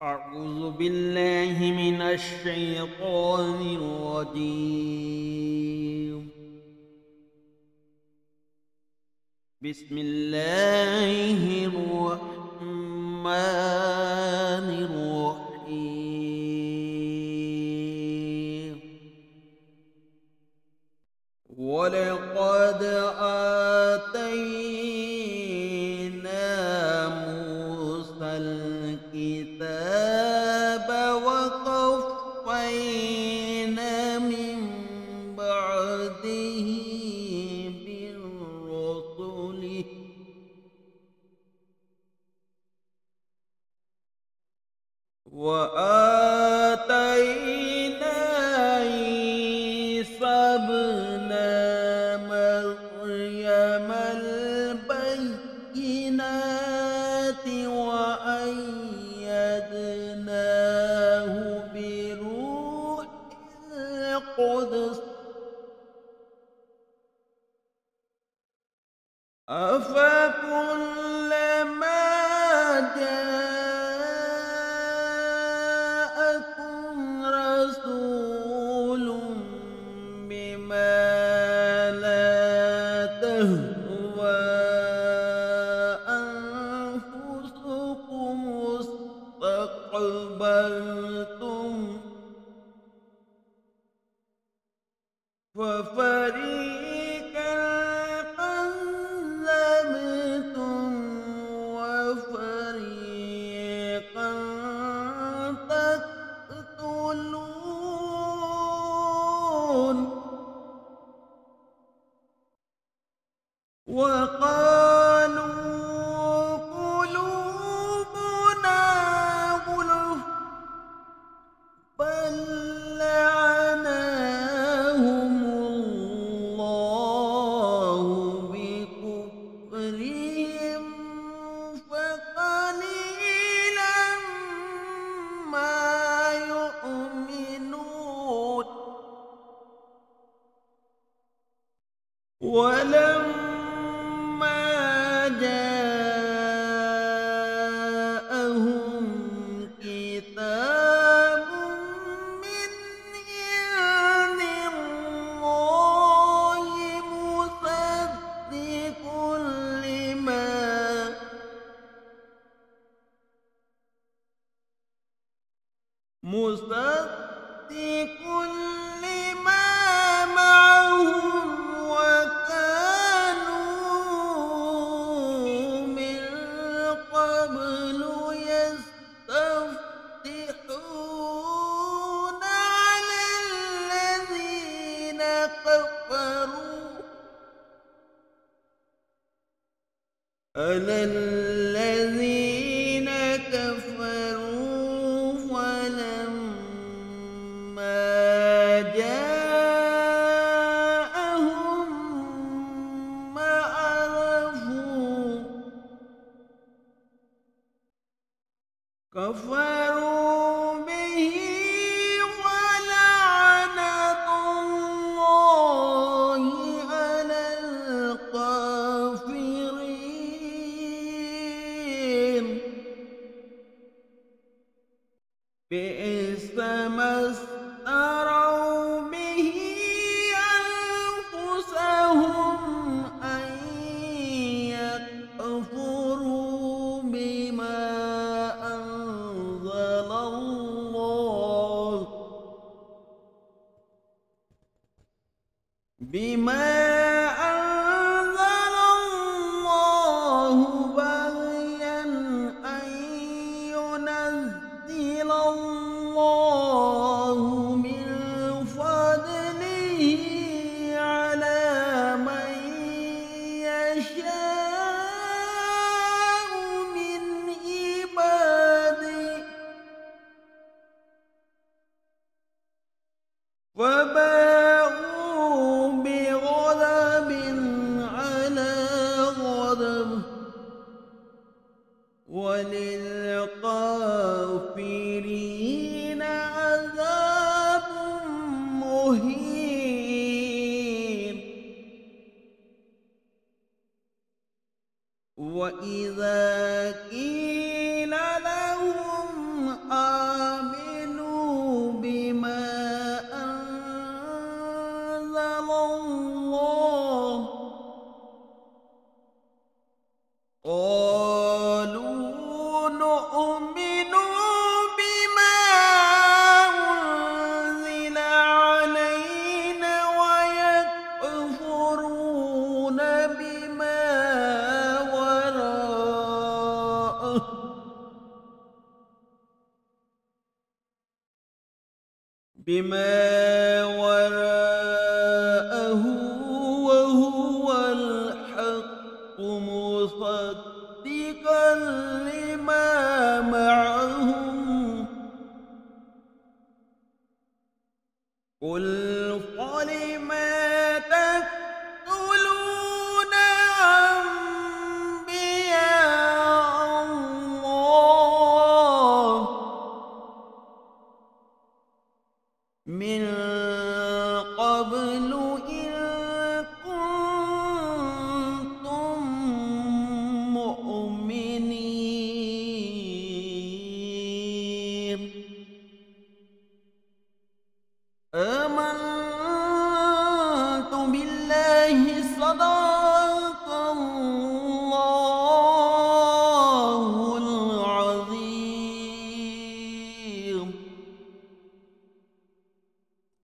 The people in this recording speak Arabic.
أعوذ بالله من الشيطان الرجيم. بسم الله الرحمن الرحيم. ولقد آتينا موسى الكتاب وقفينا من بعده بالرسل وآتينا عيسى ابن مريم البينات وأيدناه بروح القدس أفكلما جاءكم رسول بما لا تهوى أنفسكم استكبرتم ففريقا كذبتم وفريقا تقتلون وقالوا قلوبنا غلف بل لعناهم الله بكفرهم فقليلا ما يؤمنون ولما جاءهم كتاب من عند الله مصدق لما معهم وكانوا من قبل يستفتحون على الذين كفروا فلما جاءهم ما عرفوا كفروا به ولعنة الله على الكافرين بئس ما اشتروا به أنفسهم أن يكفروا بما أنزل الله بغيا أن ينزل الله من فضله على من يشاء من عباده فباءوا بغضب على غضب وللكافرين بما وراءه وهو الحق مصدقا لما معهم قل فلم تقتلون أنبياء الله من قبل إن كنتم مؤمنين آمنت بالله صدق